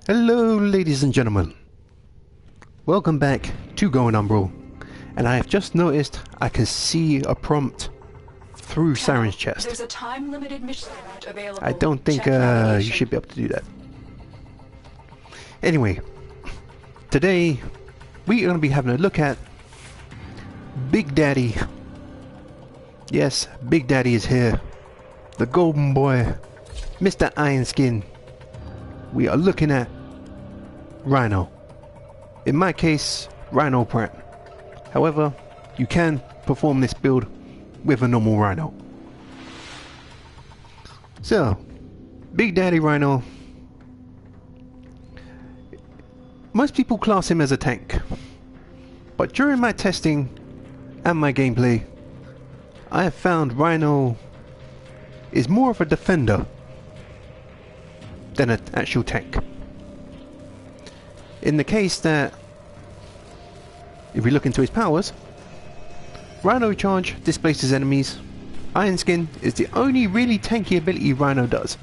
Hello ladies and gentlemen, welcome back to Going Umbral, and I have just noticed I can see a prompt through Siren's chest. There's a time-limited mission available. I don't think you should be able to do that. Anyway, today we're going to be having a look at Big Daddy. Yes, Big Daddy is here. The golden boy, Mr. Iron Skin. We are looking at Rhino. In my case, Rhino Prime. However, you can perform this build with a normal Rhino. So, Big Daddy Rhino. Most people class him as a tank, but during my testing and my gameplay, I have found Rhino is more of a defender than an actual tank. In the case that, if we look into his powers, Rhino Charge displaces enemies. Iron Skin is the only really tanky ability Rhino does.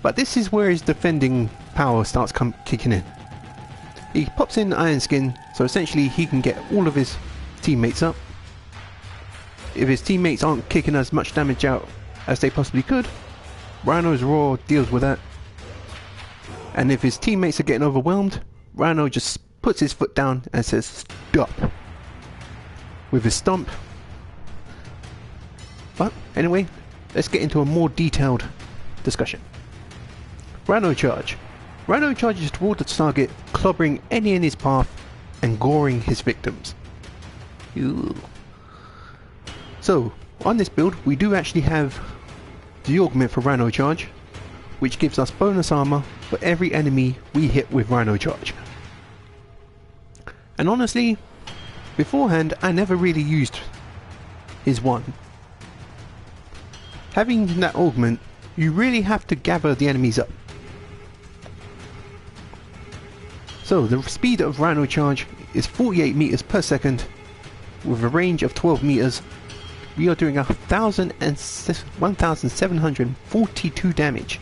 But this is where his defending power starts kicking in. He pops in Iron Skin, so essentially he can get all of his teammates up. If his teammates aren't kicking as much damage out as they possibly could, Rhino's Roar deals with that. And if his teammates are getting overwhelmed, Rhino just puts his foot down and says stop with his stomp. But anyway, let's get into a more detailed discussion. Rhino Charge. Rhino charges toward the target, clobbering any in his path and goring his victims. Ew. So, on this build we do actually have the augment for Rhino Charge, which gives us bonus armour for every enemy we hit with Rhino Charge. And honestly, beforehand I never really used his one. Having that augment, you really have to gather the enemies up. So the speed of Rhino Charge is 48 meters per second with a range of 12 meters. We are doing 1,742 damage.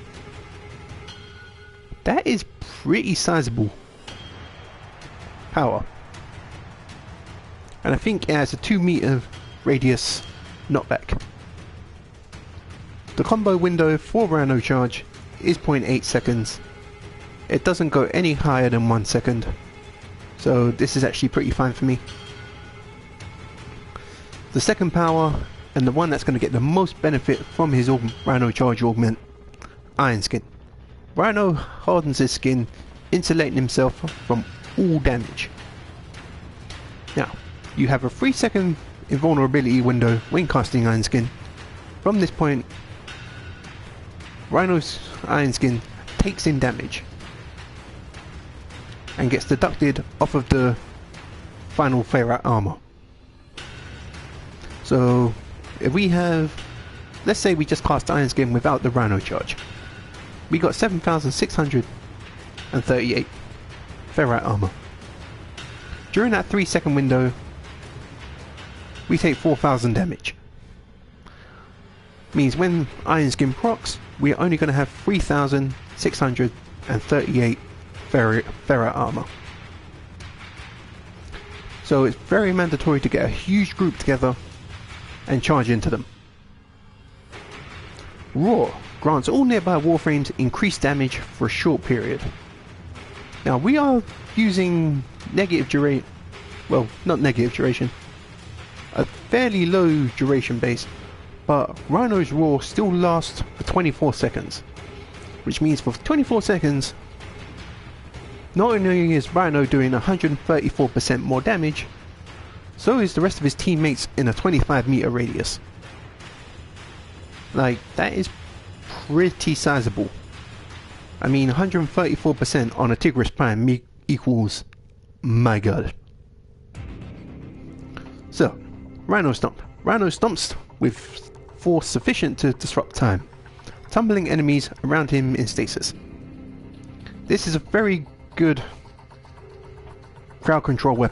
That is pretty sizable power. And I think it has a 2 meter radius knockback. The combo window for Rhino Charge is 0.8 seconds. It doesn't go any higher than 1 second. So this is actually pretty fine for me. The second power, and the one that's going to get the most benefit from his Rhino Charge augment, Iron Skin. Rhino hardens his skin, insulating himself from all damage. Now, you have a 3-second invulnerability window when casting Iron Skin. From this point, Rhino's Iron Skin takes in damage and gets deducted off of the final Ferrat armour. So if we have, let's say we just cast Iron Skin without the Rhino Charge, we got 7,638 Ferrat armour. During that 3-second window, we take 4,000 damage. Means when Iron Skin procs, we are only going to have 3,638 Ferrat armour. So it's very mandatory to get a huge group together and charge into them. Roar grants all nearby warframes increased damage for a short period. Now we are using negative duration, well, not negative duration, a fairly low duration base, but Rhino's Roar still lasts for 24 seconds, which means for 24 seconds not only is Rhino doing 134% more damage, so is the rest of his teammates in a 25 meter radius. Like, that is pretty sizable. I mean, 134% on a Tigris Prime equals, my god. So, Rhino Stomp. Rhino stomps with force sufficient to disrupt time, tumbling enemies around him in stasis. This is a very good crowd control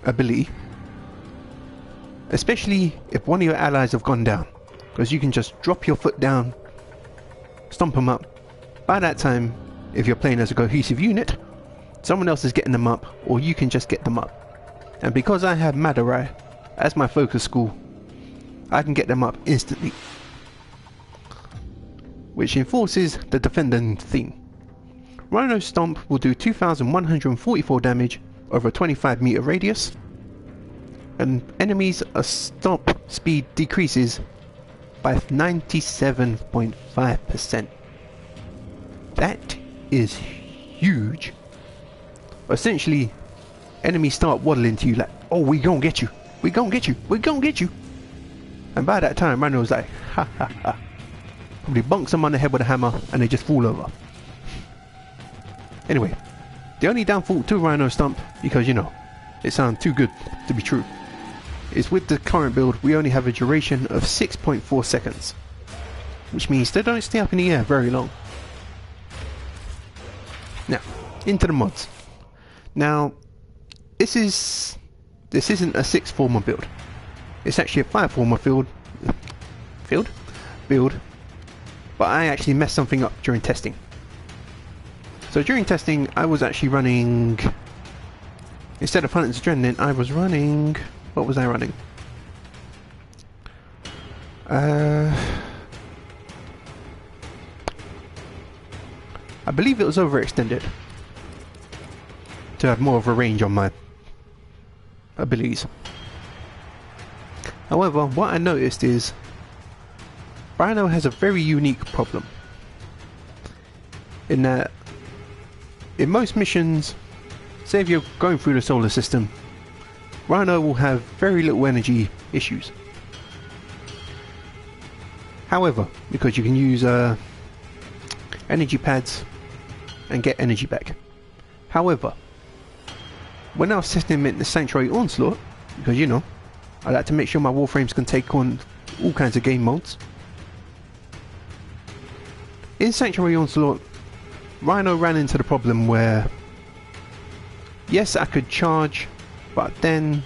ability, especially if one of your allies have gone down, because you can just drop your foot down, stomp them up. By that time, if you're playing as a cohesive unit, someone else is getting them up, or you can just get them up. And because I have Madurai as my focus school, I can get them up instantly, which enforces the defending theme. Rhino Stomp will do 2,144 damage over a 25-meter radius, and enemies' stomp speed decreases by 97.5%. That is huge. Essentially, enemies start waddling to you like, oh, we gonna get you, we gonna get you, we gonna get you. And by that time, Rhino's like, ha ha ha. Probably bonks them on the head with a hammer and they just fall over. Anyway, the only downfall to Rhino Stomp, because you know, it sounds too good to be true, is with the current build we only have a duration of 6.4 seconds, which means they don't stay up in the air very long. Now, into the mods. Now, this isn't a 6-former build. It's actually a 5-former build, but I actually messed something up during testing. So during testing, I was actually running, instead of Hunter's Adrenaline, I was running, what was I running? I believe it was overextended to have more of a range on my abilities. However, what I noticed is Rhino has a very unique problem in that in most missions, say if you're going through the solar system, Rhino will have very little energy issues. However, because you can use energy pads and get energy back. However, when I was testing him in the Sanctuary Onslaught, because you know, I like to make sure my Warframes can take on all kinds of game modes. In Sanctuary Onslaught, Rhino ran into the problem where, yes, I could charge, but then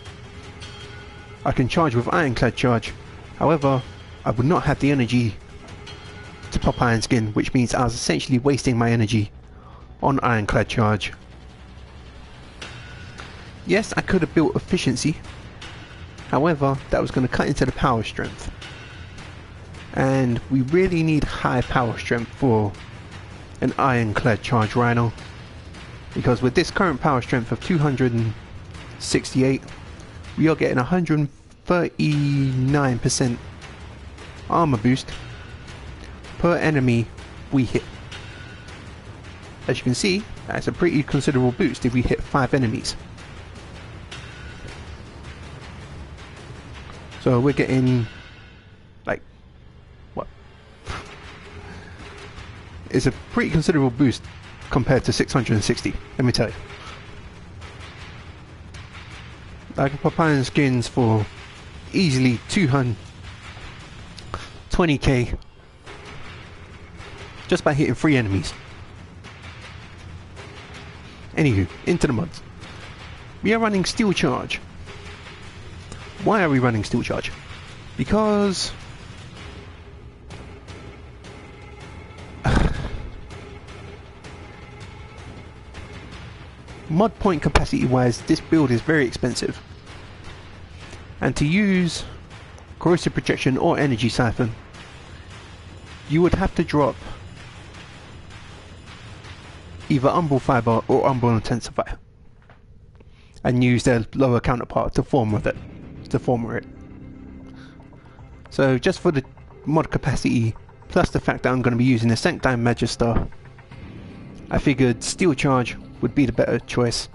I can charge with Ironclad charge. However, I would not have the energy to pop Iron Skin, which means I was essentially wasting my energy on Ironclad charge. Yes, I could have built efficiency, however, that was going to cut into the power strength. And we really need high power strength for an Ironclad charge Rhino, because with this current power strength of 268, we are getting 139% armor boost per enemy we hit. As you can see, that's a pretty considerable boost if we hit 5 enemies. So we're getting like, what? It's a pretty considerable boost compared to 660, let me tell you. I can pop iron skins for easily 220k just by hitting 3 enemies. Anywho, into the mods. We are running Steel Charge. Why are we running Steel Charge? Because mod point capacity wise, this build is very expensive, and to use corrosive projection or energy siphon, you would have to drop either Umbral fiber or Umbral intensifier and use their lower counterpart to former it. So just for the mod capacity, plus the fact that I'm going to be using the Sanctime Magister, I figured Steel Charge would be the better choice.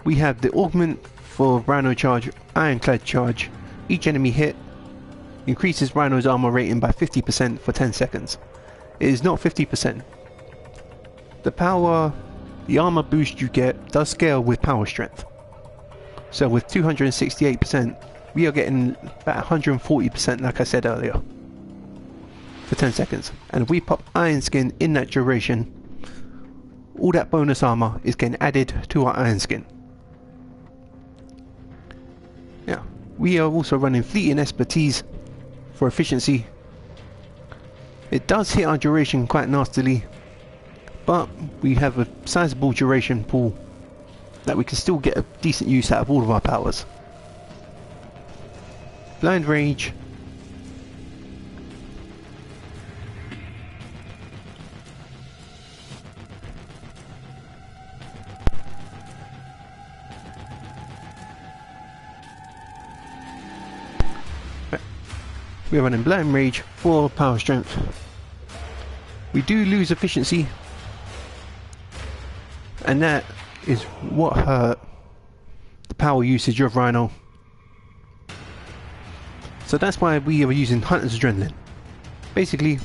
We have the augment for Rhino Charge, Ironclad Charge. Each enemy hit increases Rhino's armor rating by 50% for 10 seconds. It is not 50%. The armor boost you get does scale with power strength. So with 268%, we are getting about 140%, like I said earlier, for 10 seconds. And if we pop Iron Skin in that duration, all that bonus armor is getting added to our Iron Skin. Now, we are also running Fleet and Expertise for efficiency. It does hit our duration quite nastily, but we have a sizable duration pool that we can still get a decent use out of all of our powers. Blind Rage. We're running Blind Rage for power strength. We do lose efficiency, and that is what hurt the power usage of Rhino. So that's why we are using Hunter's Adrenaline. Basically,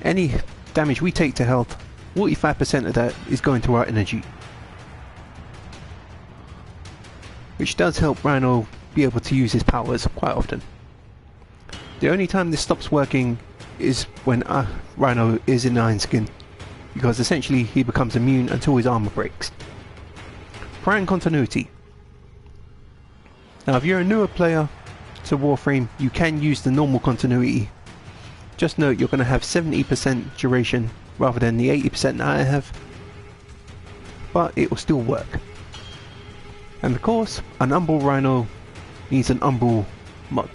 any damage we take to health, 45% of that is going to our energy, which does help Rhino be able to use his powers quite often. The only time this stops working is when Rhino is in Iron Skin, because essentially he becomes immune until his armour breaks. Prime continuity. Now if you're a newer player to Warframe, you can use the normal continuity. Just note you're going to have 70% duration rather than the 80% that I have, but it will still work. And of course, an Umbral Rhino needs an Umbral mod.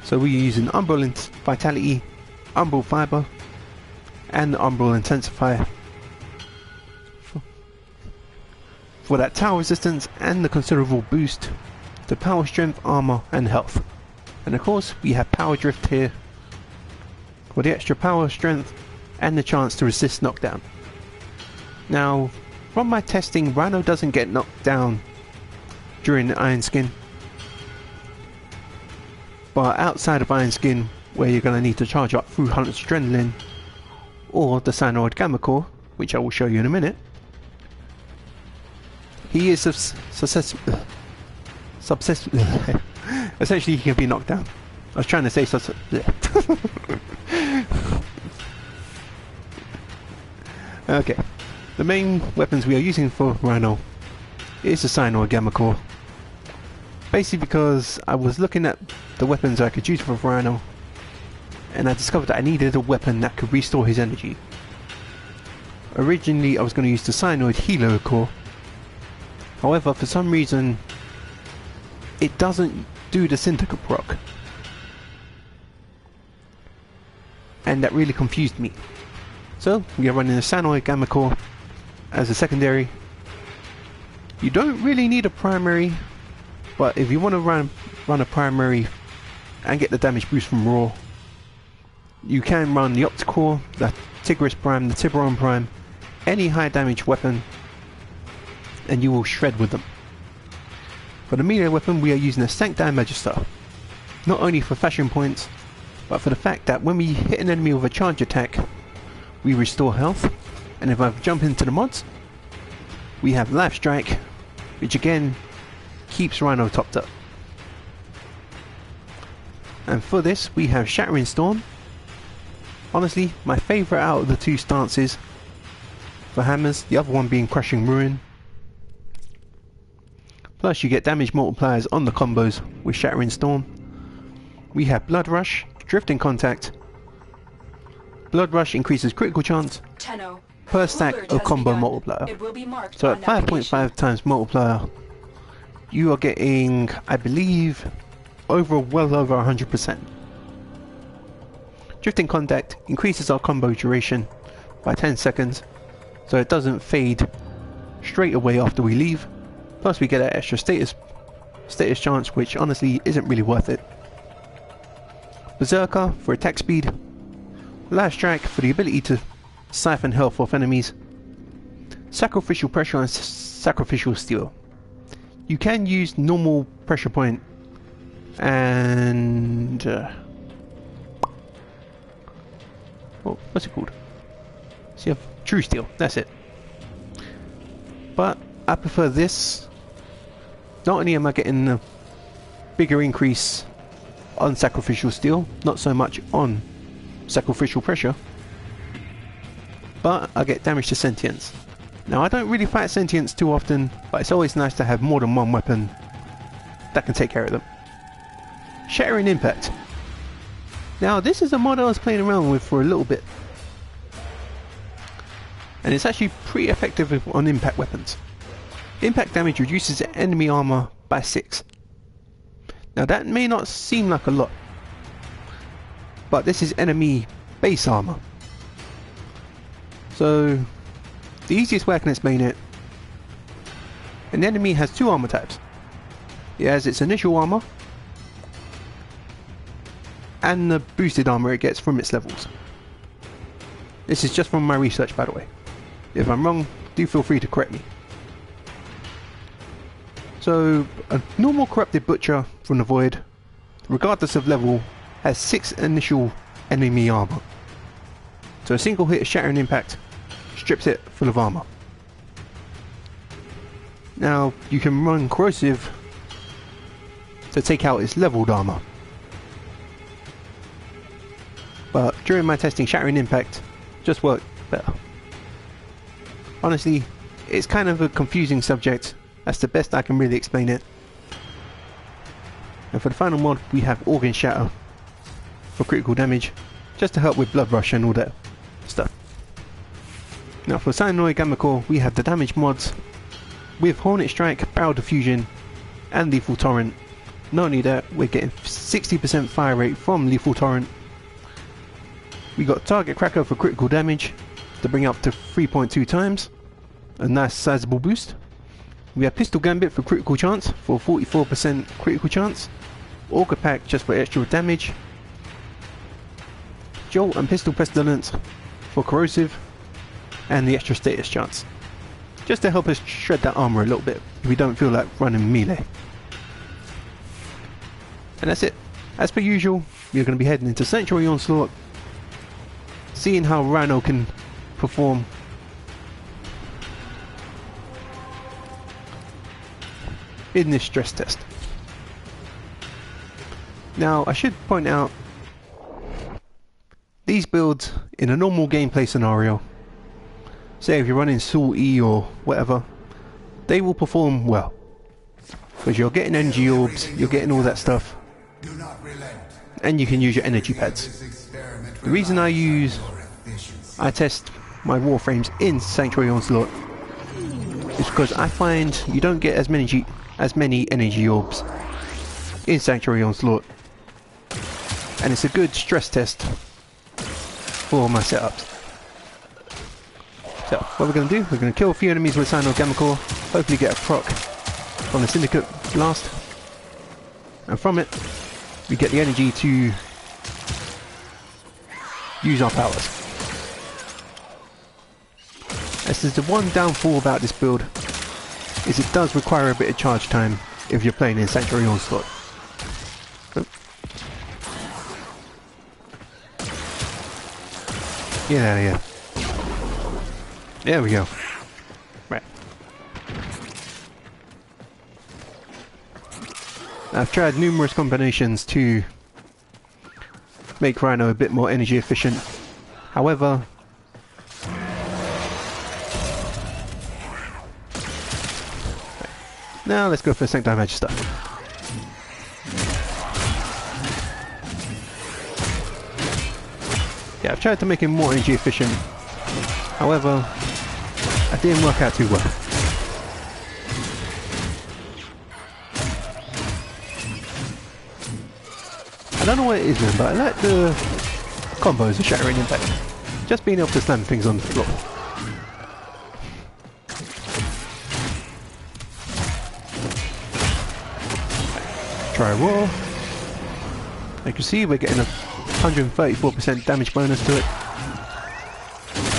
So we're using Umbral Vitality, Umbral Fiber, and the Umbral Intensifier for that tower resistance and the considerable boost to power strength, armor, and health. And of course, we have Power Drift here for the extra power strength and the chance to resist knockdown. Now, from my testing, Rhino doesn't get knocked down during the Iron Skin, but outside of Iron Skin, where you're going to need to charge up through Hunter's Adrenaline or the Cyanoid Gamma Core, which I will show you in a minute, he is essentially he can be knocked down. I was trying to say okay, the main weapons we are using for Rhino is the Cyanoid Gamma Core. Basically because I was looking at the weapons I could use for Rhino, and I discovered that I needed a weapon that could restore his energy. Originally I was going to use the Cyanoid Helo Core, however for some reason it doesn't do the Syndicate proc, and that really confused me. So we are running the Cyanoid Gamma Core as a secondary. You don't really need a primary, but if you want to run a primary and get the damage boost from Raw, you can run the Opticore, the Tigris Prime, the Tiburon Prime, any high damage weapon, and you will shred with them. For the melee weapon, we are using a Sancti Magister, not only for fashion points, but for the fact that when we hit an enemy with a charge attack, we restore health, and if I jump into the mods, we have Life Strike, which again keeps Rhino topped up. And for this we have Shattering Storm. Honestly, my favourite out of the two stances for hammers, the other one being Crushing Ruin. Plus you get damage multipliers on the combos with Shattering Storm. We have Blood Rush, Drifting Contact. Blood Rush increases critical chance per stack of combo multiplier. So at 5.5 times multiplier, you are getting, I believe, well over 100%. Drifting Contact increases our combo duration by 10 seconds, so it doesn't fade straight away after we leave. Plus we get that extra status chance, which honestly isn't really worth it. Berserker for attack speed. Life Strike for the ability to siphon health off enemies. Sacrificial Pressure and Sacrificial Steel. You can use normal pressure point and what's it called? So you have True Steel, that's it. But I prefer this. Not only am I getting a bigger increase on Sacrificial Steel, not so much on Sacrificial Pressure, but I get damage to sentience. Now I don't really fight sentience too often, but it's always nice to have more than one weapon that can take care of them. Shattering Impact. Now this is a mod I was playing around with for a little bit, and it's actually pretty effective on impact weapons. Impact damage reduces enemy armour by 6. Now that may not seem like a lot, but this is enemy base armour. So the easiest way I can explain it, an enemy has 2 armour types. It has its initial armour and the boosted armour it gets from its levels. This is just from my research, by the way. If I'm wrong, do feel free to correct me. So a normal corrupted butcher from the void, regardless of level, has 6 initial enemy armour. So a single hit of shattering impact strips it full of armour. Now you can run corrosive to take out its leveled armour, but during my testing, shattering impact just worked better. Honestly, it's kind of a confusing subject. That's the best I can really explain it. And for the final mod, we have Organ Shatter for critical damage, just to help with blood rush and all that stuff. Now for Cyanide Gamma Core, we have the damage mods with Hornet Strike, Barrel Diffusion and Lethal Torrent. Not only that, we're getting 60% fire rate from Lethal Torrent. We got Target Cracker for critical damage to bring up to 3.2 times, a nice sizable boost. We have Pistol Gambit for critical chance for 44% critical chance, Auger Pack just for extra damage, Jolt and Pistol Pestilence for corrosive and the extra status chance, just to help us shred that armour a little bit if we don't feel like running melee. And that's it. As per usual, we're going to be heading into Sanctuary Onslaught, seeing how Rhino can perform. In this stress test. Now I should point out, these builds in a normal gameplay scenario, say if you're running Salt E or whatever, they will perform well, because you're getting energy orbs, you're getting all that stuff, and you can use your energy pads. The reason I test my Warframes in Sanctuary Onslaught is because I find you don't get as many energy orbs in Sanctuary Onslaught, and it's a good stress test for my setups. So what we're going to do, we're going to kill a few enemies with Cyanide Gamma Core, hopefully get a proc from the Syndicate Blast, and from it we get the energy to use our powers. This is the one downfall about this build, is it does require a bit of charge time if you're playing in Sanctuary Onslaught. Get out of here. There we go. Right. I've tried numerous combinations to make Rhino a bit more energy efficient. However, now let's go for Sanctum Magic stuff. Yeah, I've tried to make him more energy efficient. However, it didn't work out too well. I don't know what it is, man, but I like the combos of Shattering Impact. Just being able to slam things on the floor. Try Raw. You can see we're getting a 134% damage bonus to it,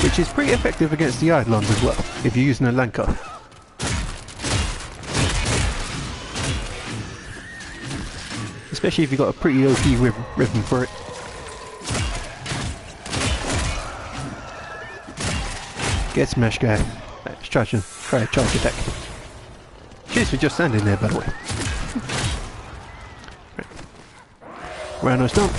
which is pretty effective against the Eidolons as well, if you're using a Lanka. Especially if you've got a pretty OP rhythm for it. Get smashed, guy. Right, let's try a charge attack. Cheers for just standing there, by the way. Rhino stomp.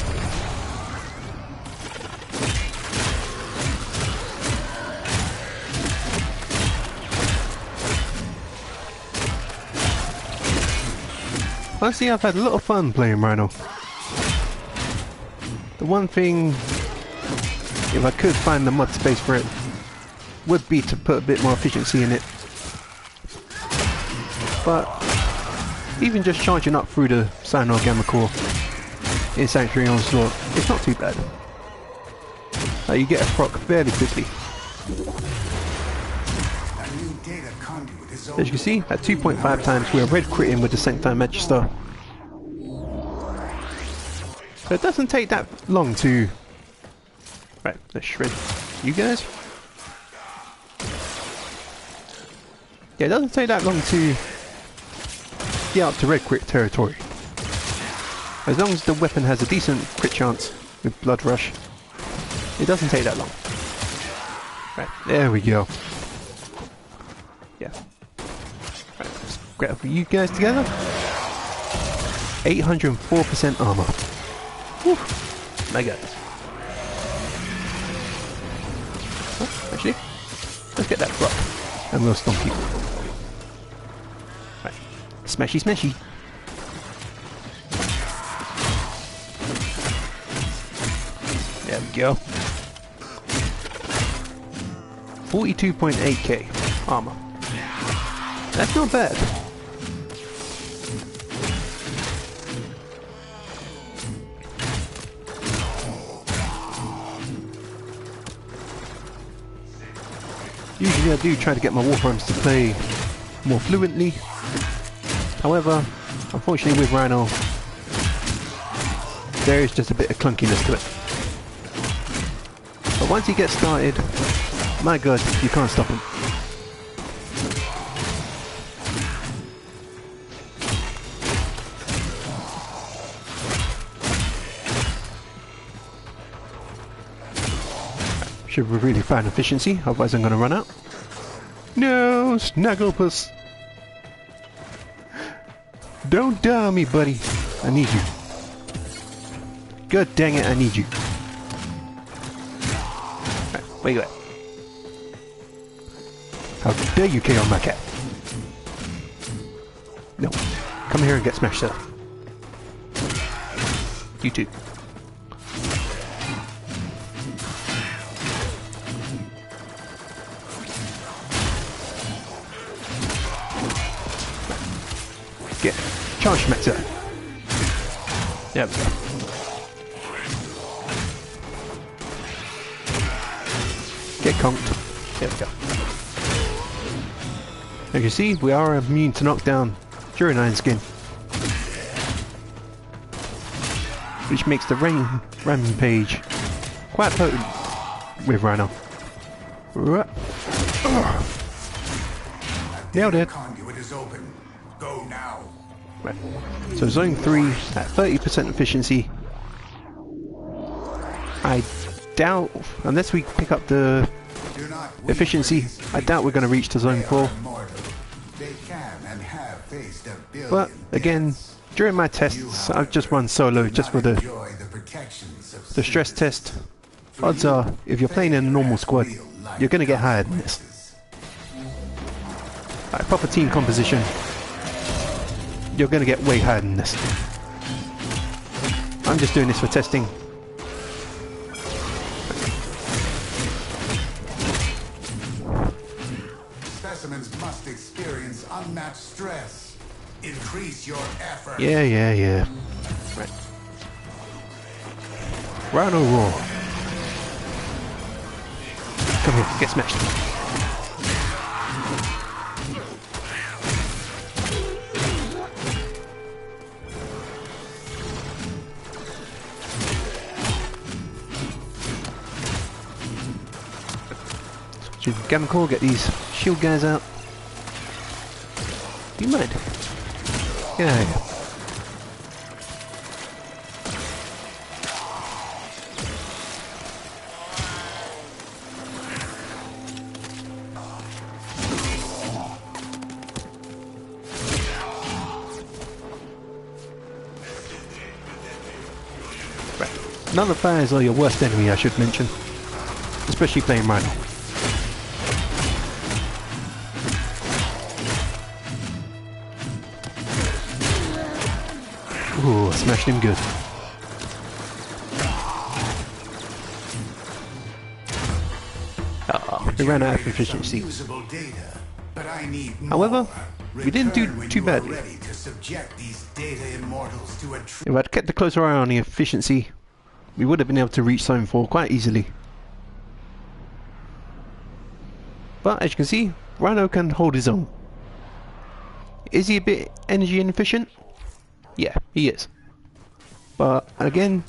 Honestly, I've had a lot of fun playing Rhino. The The one thing, if I could find the mod space for it, would be to put a bit more efficiency in it. But even just charging up through the Cyanide Gamma Core in Sanctuary Onslaught, it's not too bad. You get a proc fairly quickly. As you can see, at 2.5 times we're red critting with the Sanctime Magister. So it doesn't take that long to... Right, let's shred you guys. Yeah, it doesn't take that long to get up to red crit territory. As long as the weapon has a decent crit chance with Blood Rush, it doesn't take that long. Right, there we go. Yeah. Right, let's grab you guys together. 804% armour. Whew. My god. Oh, actually, let's get that rock and we'll stomp you. Right. Smashy smashy. There we go. 42.8k armor. That's not bad. Usually I do try to get my Warframes to play more fluently. However, unfortunately with Rhino, there is just a bit of clunkiness to it. But once he gets started, my god, you can't stop him. Should we really find efficiency, otherwise I'm going to run out. No, Snagglepuss! Don't die on me, buddy. I need you. God dang it, I need you. Right, where you at? How dare you KO my cat? No. Come here and get smashed up. You too. Get charge schmeckter. There we go. Get conked. There we go. As you can see, we are immune to knockdown during Iron Skin, which makes the rampage quite potent with Rhino. Nailed it. Go now. Right. So zone 3 at 30% efficiency. I doubt, unless we pick up the efficiency, I doubt we're going to reach to zone 4. But again, during my tests, I've just run solo just for the stress test. Odds are, if you're playing in a normal squad, you're going to get higher than this. Like proper team composition, you're going to get way higher than this. I'm just doing this for testing. Specimens must experience unmatched stress. Increase your effort. Yeah. Right. Rhino Roar. Come here, get smashed. Gamma Core, get these shield guys out. Do you mind? Yeah. Right. None of fires are your worst enemy, I should mention. Especially playing Rhino. Ooh, I smashed him good. We ran out of efficiency. Usable data, but I need However, more. we didn't do Return when too you are badly. ready to subject these data immortals to a If I'd kept a closer eye on the efficiency, we would have been able to reach Zone 4 quite easily. But as you can see, Rhino can hold his own. Is he a bit energy inefficient? Yeah, he is. But again,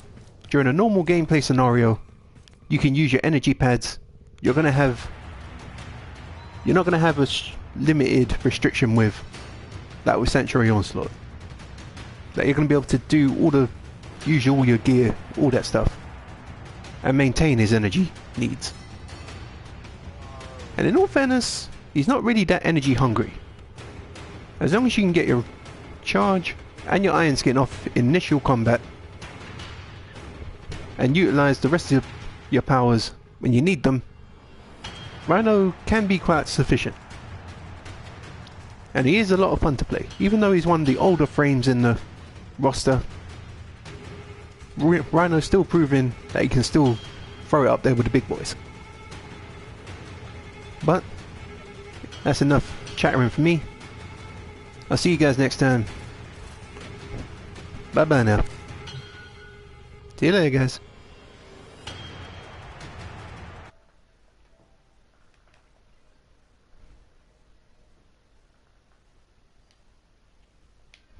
during a normal gameplay scenario, you can use your energy pads. You're not gonna have a limited restriction with that with Sanctuary Onslaught. That you're gonna be able to do use all your gear, all that stuff, and maintain his energy needs. And in all fairness, he's not really that energy hungry. As long as you can get your charge and your iron skin off initial combat and utilize the rest of your powers when you need them, Rhino can be quite sufficient. And he is a lot of fun to play. Even though he's one of the older frames in the roster, Rhino's still proving that he can still throw it up there with the big boys. But that's enough chattering for me. I'll see you guys next time. Bye bye now. See you later, guys.